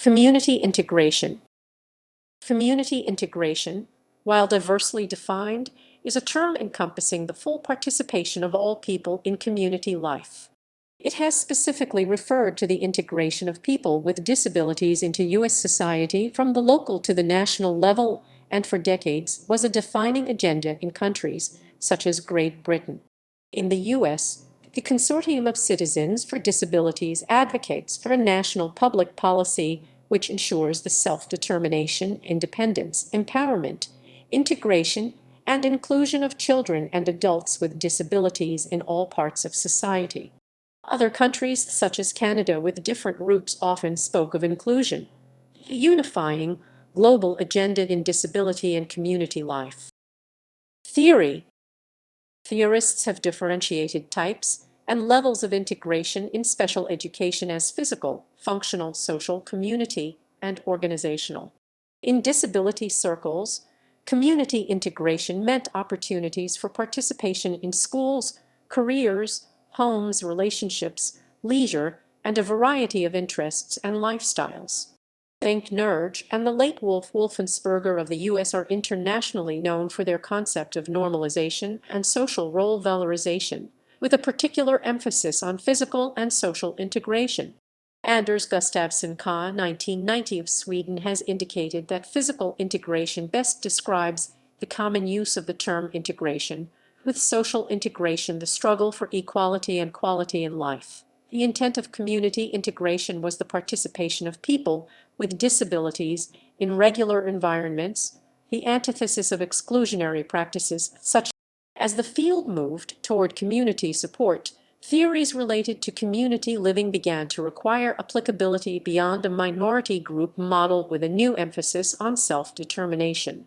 Community integration. Community integration, while diversely defined, is a term encompassing the full participation of all people in community life. It has specifically referred to the integration of people with disabilities into U.S. society from the local to the national level, and for decades was a defining agenda in countries such as Great Britain. In the U.S., the Consortium of Citizens for Disabilities advocates for a national public policy which ensures the self-determination, independence, empowerment, integration, and inclusion of children and adults with disabilities in all parts of society. Other countries, such as Canada with different roots, often spoke of inclusion, a unifying, global agenda in disability and community life. Theory. Theorists have differentiated types and levels of integration in special education as physical, functional, social, community, and organizational. In disability circles, community integration meant opportunities for participation in schools, careers, homes, relationships, leisure, and a variety of interests and lifestyles. Bengt Nerge and the late Wolf Wolfensberger of the U.S. are internationally known for their concept of normalization and social role valorization, with a particular emphasis on physical and social integration. Anders Gustafsson Ka, 1990 of Sweden, has indicated that physical integration best describes the common use of the term integration, with social integration the struggle for equality and quality in life. The intent of community integration was the participation of people with disabilities in regular environments, the antithesis of exclusionary practices such as the field moved toward community support. Theories related to community living began to require applicability beyond a minority group model with a new emphasis on self-determination.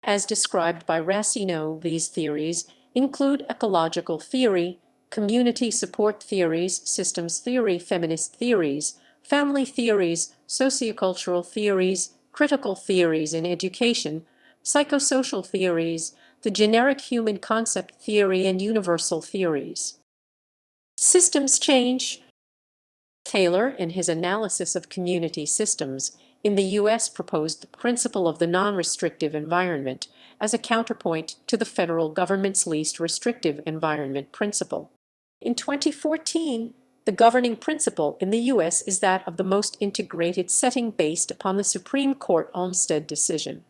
As described by Racino, these theories include ecological theory, community support theories, systems theory, feminist theories, family theories, sociocultural theories, critical theories in education, psychosocial theories, the generic human concept theory, and universal theories. Systems change. Taylor, in his analysis of community systems in the U.S., proposed the principle of the non-restrictive environment as a counterpoint to the federal government's least restrictive environment principle. In 2014, the governing principle in the U.S. is that of the most integrated setting based upon the Supreme Court Olmstead decision.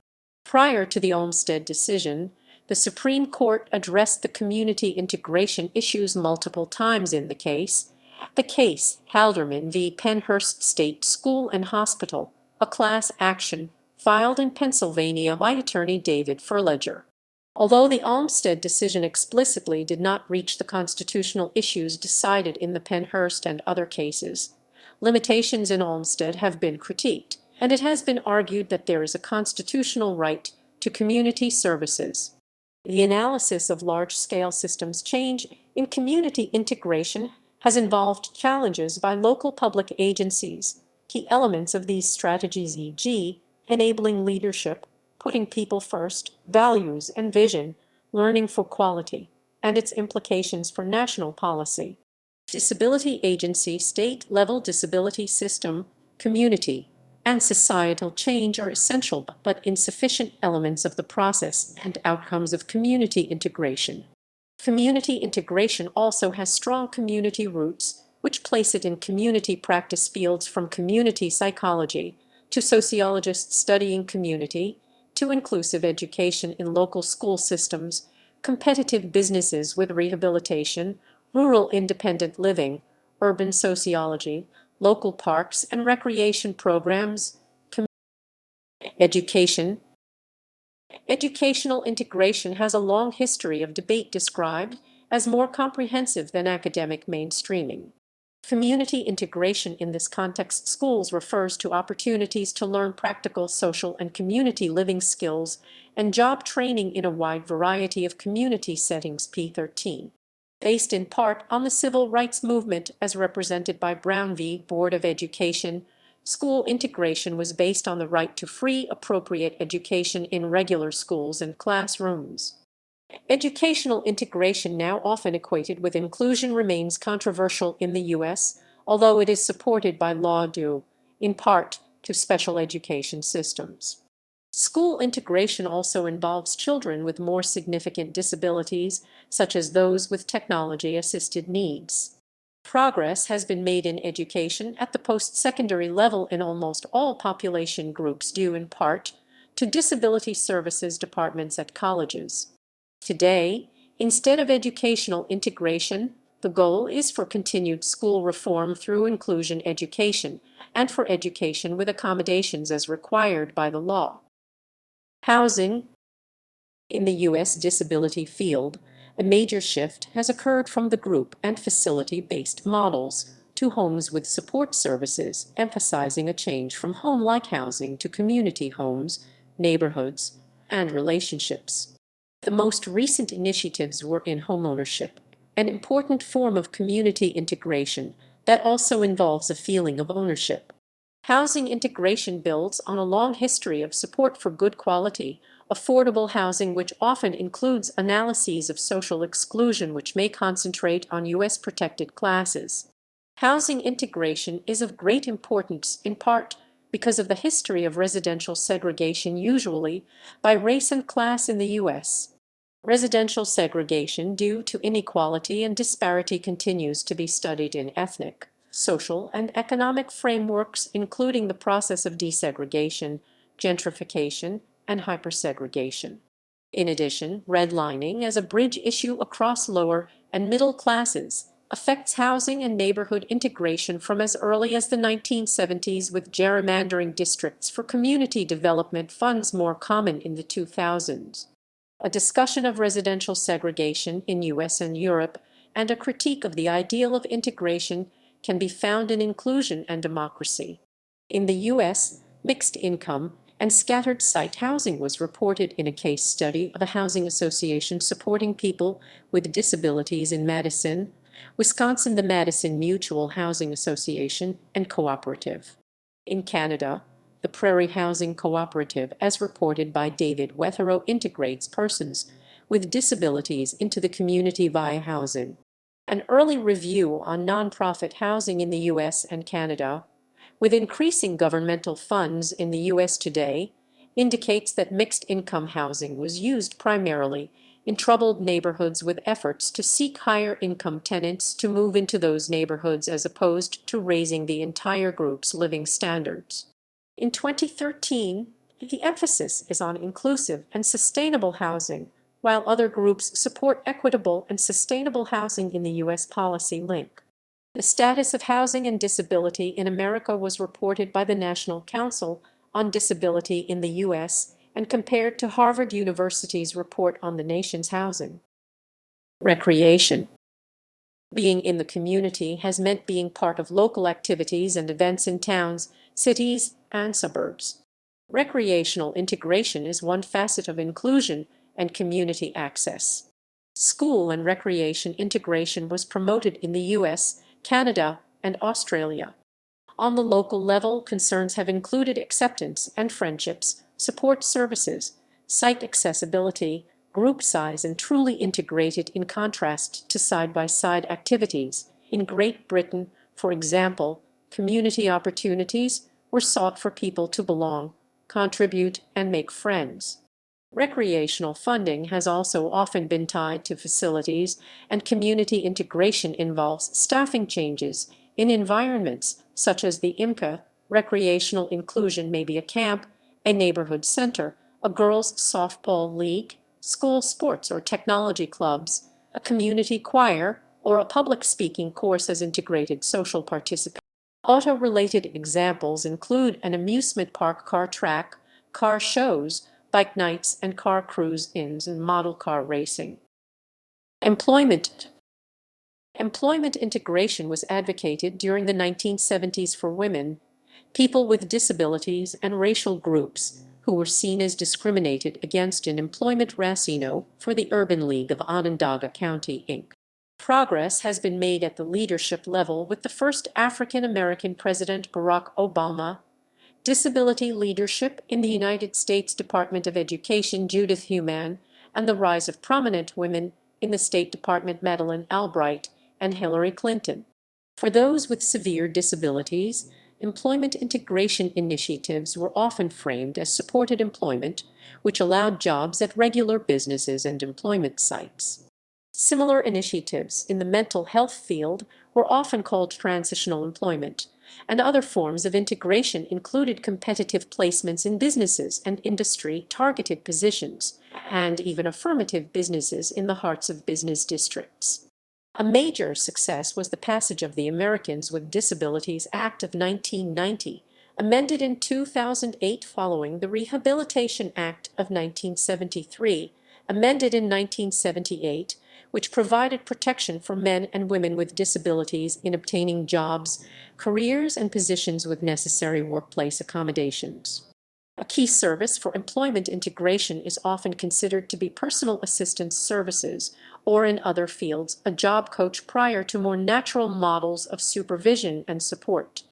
Prior to the Olmstead decision, the Supreme Court addressed the community integration issues multiple times in the case Halderman v. Pennhurst State School and Hospital, a class action filed in Pennsylvania by attorney David Furledger. Although the Olmstead decision explicitly did not reach the constitutional issues decided in the Pennhurst and other cases, limitations in Olmstead have been critiqued, and it has been argued that there is a constitutional right to community services. The analysis of large-scale systems change in community integration has involved challenges by local public agencies. Key elements of these strategies, e.g., enabling leadership, putting people first, values and vision, learning for quality, and its implications for national policy. Disability agency, state-level disability system, community, and societal change are essential but insufficient elements of the process and outcomes of community integration. Community integration also has strong community roots, which place it in community practice fields from community psychology to sociologists studying community, to inclusive education in local school systems, competitive businesses with rehabilitation, rural independent living, urban sociology, local parks and recreation programs, education. Educational integration has a long history of debate described as more comprehensive than academic mainstreaming. Community integration in this context, schools, refers to opportunities to learn practical social and community living skills and job training in a wide variety of community settings. P13. Based in part on the civil rights movement as represented by Brown v. Board of Education, school integration was based on the right to free, appropriate education in regular schools and classrooms. Educational integration, now often equated with inclusion, remains controversial in the U.S., although it is supported by law due, in part, to special education systems. School integration also involves children with more significant disabilities, such as those with technology-assisted needs. Progress has been made in education at the post-secondary level in almost all population groups due in part to disability services departments at colleges. Today, instead of educational integration, the goal is for continued school reform through inclusion education and for education with accommodations as required by the law. Housing. In the U.S. disability field, a major shift has occurred from the group and facility-based models to homes with support services, emphasizing a change from home-like housing to community homes, neighborhoods, and relationships. The most recent initiatives were in homeownership, an important form of community integration that also involves a feeling of ownership. Housing integration builds on a long history of support for good quality, affordable housing which often includes analyses of social exclusion which may concentrate on U.S. protected classes. Housing integration is of great importance in part because of the history of residential segregation usually by race and class in the U.S. Residential segregation due to inequality and disparity continues to be studied in ethnic, social, and economic frameworks, including the process of desegregation, gentrification, and hypersegregation. In addition, redlining as a bridge issue across lower and middle classes affects housing and neighborhood integration from as early as the 1970s, with gerrymandering districts for community development funds more common in the 2000s. A discussion of residential segregation in US and Europe and a critique of the ideal of integration can be found in Inclusion and Democracy. In the US, mixed income and scattered site housing was reported in a case study of a housing association supporting people with disabilities in Madison, Wisconsin, the Madison Mutual Housing Association and Cooperative. In Canada, the Prairie Housing Cooperative, as reported by David Wetherow, integrates persons with disabilities into the community via housing. An early review on nonprofit housing in the U.S. and Canada, with increasing governmental funds in the U.S. today, indicates that mixed-income housing was used primarily in troubled neighborhoods with efforts to seek higher-income tenants to move into those neighborhoods as opposed to raising the entire group's living standards. In 2013, the emphasis is on inclusive and sustainable housing, while other groups support equitable and sustainable housing in the U.S. policy link. The status of housing and disability in America was reported by the National Council on Disability in the U.S. and compared to Harvard University's report on the nation's housing. Recreation. Being in the community has meant being part of local activities and events in towns, cities, and suburbs. Recreational integration is one facet of inclusion and community access. School and recreation integration was promoted in the U.S., Canada, and Australia. On the local level, concerns have included acceptance and friendships, support services, site accessibility, group size, and truly integrated in contrast to side-by-side activities. In Great Britain, for example, community opportunities were sought for people to belong, contribute, and make friends. Recreational funding has also often been tied to facilities, and community integration involves staffing changes in environments such as the IMCA. Recreational inclusion may be a camp, a neighborhood center, a girls' softball league, school sports or technology clubs, a community choir, or a public speaking course as integrated social participation. Auto-related examples include an amusement park car track, car shows, bike nights, and car cruise-ins and model car racing. Employment. Employment integration was advocated during the 1970s for women, people with disabilities, and racial groups who were seen as discriminated against in employment. Racino for the Urban League of Onondaga County, Inc. Progress has been made at the leadership level with the first African American president, Barack Obama. Disability leadership in the United States Department of Education, Judith Human, and the rise of prominent women in the State Department, Madeleine Albright and Hillary Clinton. For those with severe disabilities, employment integration initiatives were often framed as supported employment, which allowed jobs at regular businesses and employment sites. Similar initiatives in the mental health field were often called transitional employment, and other forms of integration included competitive placements in businesses and industry-targeted positions, and even affirmative businesses in the hearts of business districts. A major success was the passage of the Americans with Disabilities Act of 1990, amended in 2008 following the Rehabilitation Act of 1973, amended in 1978, which provided protection for men and women with disabilities in obtaining jobs, careers, and positions with necessary workplace accommodations. A key service for employment integration is often considered to be personal assistance services, or in other fields, a job coach prior to more natural models of supervision and support.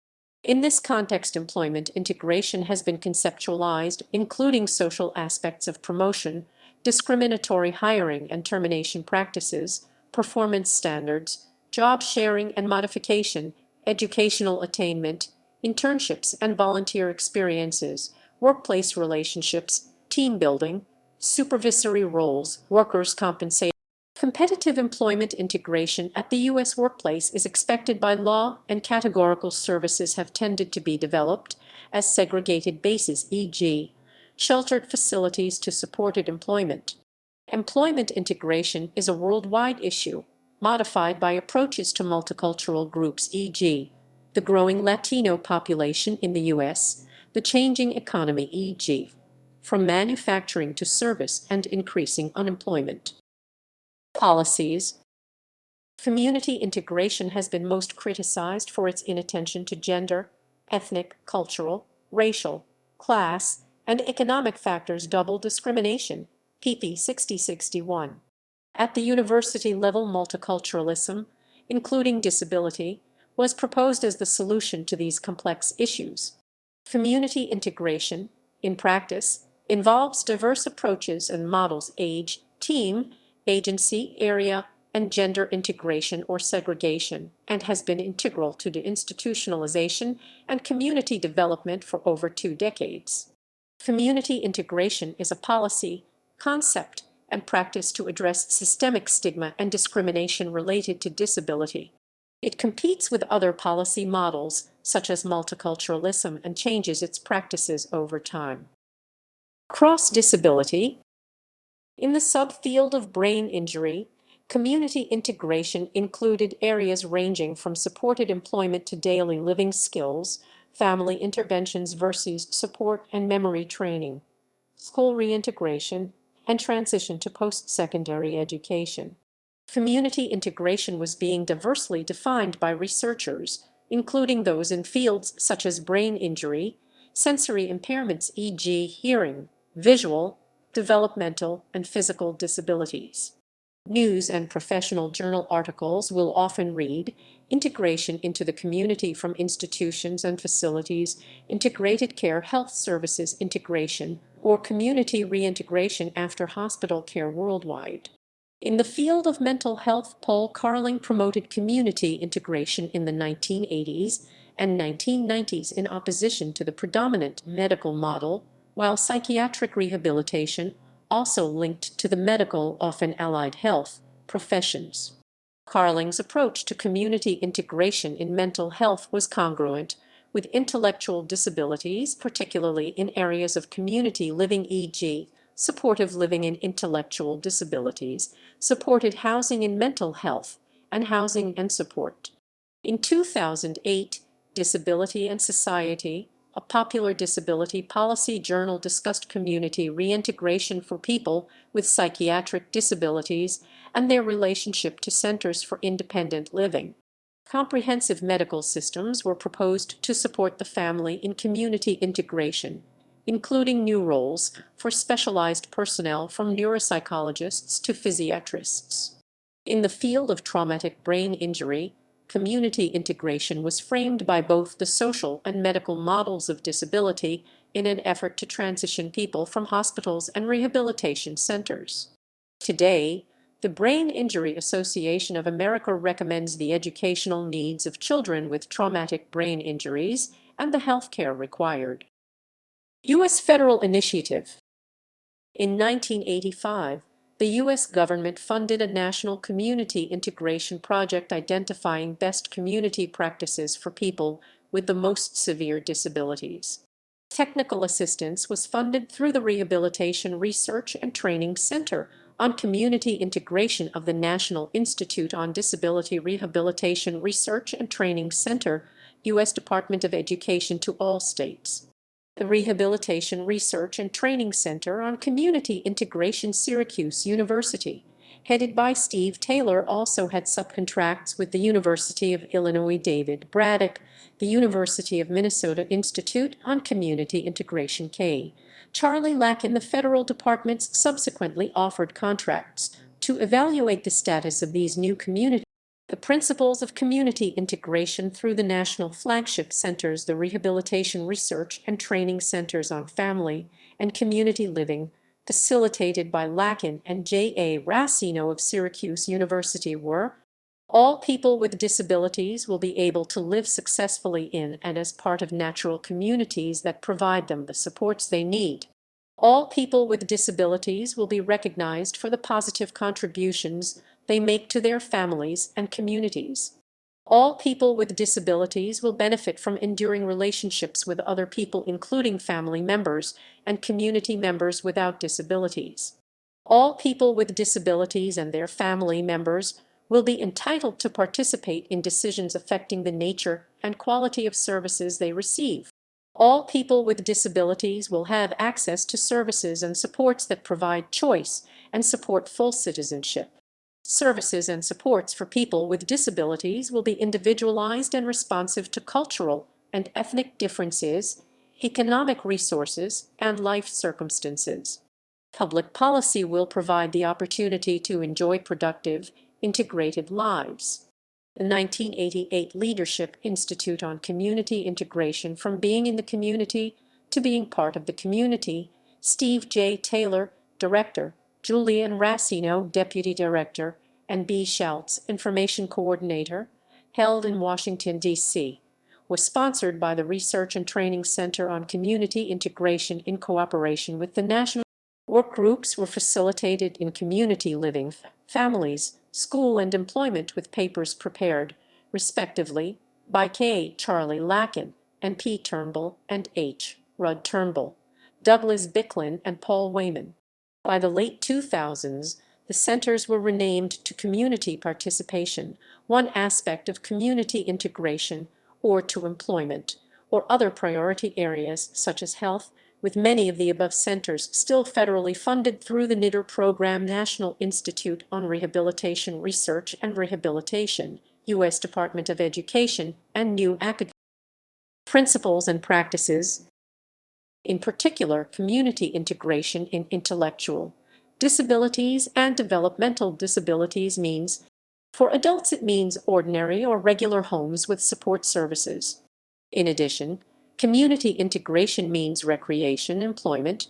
In this context, employment integration has been conceptualized, including social aspects of promotion, discriminatory hiring and termination practices, performance standards, job sharing and modification, educational attainment, internships and volunteer experiences, workplace relationships, team building, supervisory roles, workers' compensation. Competitive employment integration at the U.S. workplace is expected by law, and categorical services have tended to be developed as segregated bases, e.g., sheltered facilities to supported employment. Employment integration is a worldwide issue, modified by approaches to multicultural groups, e.g., the growing Latino population in the U.S., the changing economy, e.g., from manufacturing to service, and increasing unemployment. Policies. Community integration has been most criticized for its inattention to gender, ethnic, cultural, racial, class, and economic factors. Double discrimination, pp. 60-61. At the university level, multiculturalism, including disability, was proposed as the solution to these complex issues. Community integration, in practice, involves diverse approaches and models: age, team, agency, area, and gender integration or segregation, and has been integral to the institutionalization and community development for over 2 decades. Community integration is a policy, concept, and practice to address systemic stigma and discrimination related to disability. It competes with other policy models, such as multiculturalism, and changes its practices over time. Cross-disability. In the subfield of brain injury, community integration included areas ranging from supported employment to daily living skills, family interventions versus support and memory training, school reintegration, and transition to post-secondary education. Community integration was being diversely defined by researchers, including those in fields such as brain injury, sensory impairments, e.g., hearing, visual, developmental, and physical disabilities. News and professional journal articles will often read integration into the community from institutions and facilities, integrated care health services integration, or community reintegration after hospital care worldwide. In the field of mental health, Paul Carling promoted community integration in the 1980s and 1990s in opposition to the predominant medical model, while psychiatric rehabilitation also linked to the medical, often allied health, professions. Carling's approach to community integration in mental health was congruent with intellectual disabilities, particularly in areas of community living, e.g., supportive living in intellectual disabilities, supported housing in mental health, and housing and support. In 2008, Disability and Society, a popular disability policy journal, discussed community reintegration for people with psychiatric disabilities and their relationship to centers for independent living. Comprehensive medical systems were proposed to support the family in community integration, including new roles for specialized personnel from neuropsychologists to physiatrists. In the field of traumatic brain injury, community integration was framed by both the social and medical models of disability in an effort to transition people from hospitals and rehabilitation centers. Today, the Brain Injury Association of America recommends the educational needs of children with traumatic brain injuries and the healthcare required. U.S. federal initiative. In 1985, the U.S. government funded a national community integration project identifying best community practices for people with the most severe disabilities. Technical assistance was funded through the Rehabilitation Research and Training Center on Community Integration of the National Institute on Disability Rehabilitation Research and Training Center, U.S. Department of Education, to all states. The Rehabilitation Research and Training Center on Community Integration, Syracuse University, headed by Steve Taylor, also had subcontracts with the University of Illinois David Braddock, the University of Minnesota Institute on Community Integration K. Charlie Lack, and the federal departments subsequently offered contracts to evaluate the status of these new communities. The principles of community integration through the national flagship centers, the Rehabilitation Research and Training Centers on Family and Community Living, facilitated by Lacken and J.A. Racino of Syracuse University, were: all people with disabilities will be able to live successfully in and as part of natural communities that provide them the supports they need. All people with disabilities will be recognized for the positive contributions they make to their families and communities. All people with disabilities will benefit from enduring relationships with other people, including family members and community members without disabilities. All people with disabilities and their family members will be entitled to participate in decisions affecting the nature and quality of services they receive. All people with disabilities will have access to services and supports that provide choice and support full citizenship. Services and supports for people with disabilities will be individualized and responsive to cultural and ethnic differences, economic resources, and life circumstances. Public policy will provide the opportunity to enjoy productive, integrated lives. The 1988 Leadership Institute on Community Integration, From Being in the Community to Being Part of the Community, Steve J. Taylor, Director, Julian Racino, Deputy Director, and B. Schultz, Information Coordinator, held in Washington, D.C., was sponsored by the Research and Training Center on Community Integration in cooperation with the National. Work groups were facilitated in community living, families, school, and employment, with papers prepared, respectively, by K. Charlie Lacken and P. Turnbull and H. Rudd Turnbull, Douglas Bicklin, and Paul Wayman. By the late 2000s, the centers were renamed to Community Participation, one aspect of community integration, or to employment, or other priority areas such as health, with many of the above centers still federally funded through the NIDR program. National Institute on Rehabilitation Research and Rehabilitation, U.S. Department of Education, and new academic principles and practices. In particular, community integration in intellectual disabilities and developmental disabilities means: for adults, it means ordinary or regular homes with support services. In addition, community integration means recreation, employment,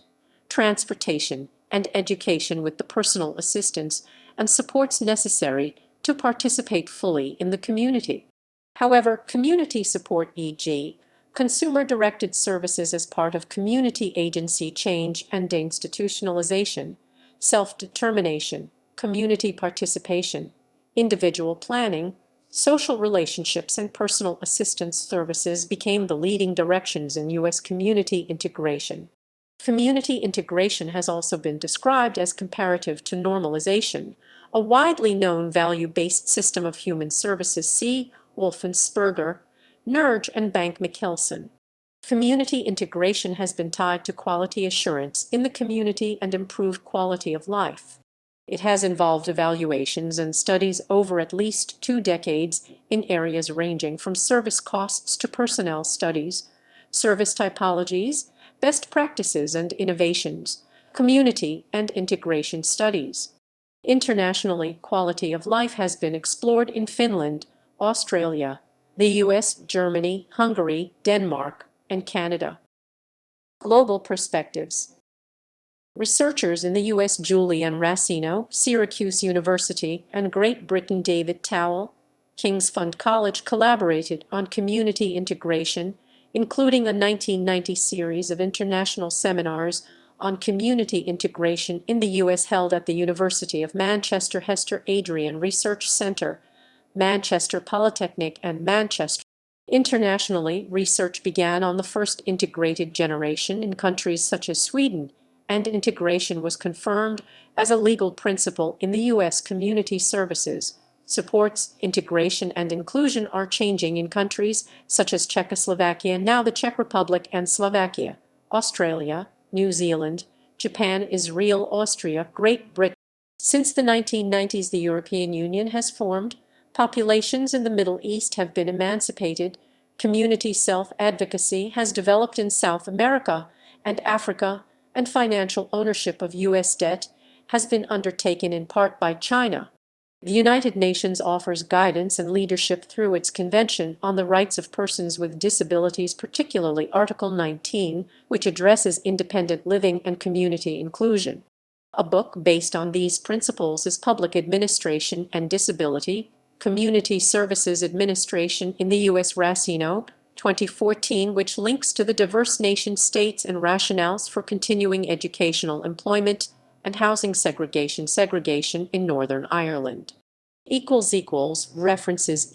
transportation, and education with the personal assistance and supports necessary to participate fully in the community. However, community support, e.g., consumer-directed services as part of community agency change and deinstitutionalization, self-determination, community participation, individual planning, social relationships, and personal assistance services became the leading directions in U.S. community integration. Community integration has also been described as comparative to normalization, a widely known value-based system of human services. See Wolfensperger, Nerge, and Bank-McKelson. Community integration has been tied to quality assurance in the community and improved quality of life. It has involved evaluations and studies over at least 2 decades in areas ranging from service costs to personnel studies, service typologies, best practices and innovations, community and integration studies. Internationally, quality of life has been explored in Finland, Australia, the US, Germany, Hungary, Denmark, and Canada. Global perspectives. Researchers in the U.S. Julian Racino, Syracuse University, and Great Britain David Towell, King's Fund College, collaborated on community integration including a 1990 series of international seminars on community integration in the U.S. held at the University of Manchester Hester Adrian Research Centre, Manchester Polytechnic and Manchester. Internationally, research began on the first integrated generation in countries such as Sweden, and integration was confirmed as a legal principle in the U.S. Community Services. Supports integration and inclusion are changing in countries such as Czechoslovakia, now the Czech Republic, and Slovakia, Australia, New Zealand, Japan, Israel, Austria, Great Britain. Since the 1990s, the European Union has formed. Populations in the Middle East have been emancipated. Community self-advocacy has developed in South America and Africa, and financial ownership of U.S. debt has been undertaken in part by China. The United Nations offers guidance and leadership through its Convention on the Rights of Persons with Disabilities, particularly Article 19, which addresses independent living and community inclusion. A book based on these principles is Public Administration and Disability, Community Services Administration in the U.S. Racino, 2014, which links to the diverse nation-states and rationales for continuing educational employment and housing segregation in Northern Ireland. References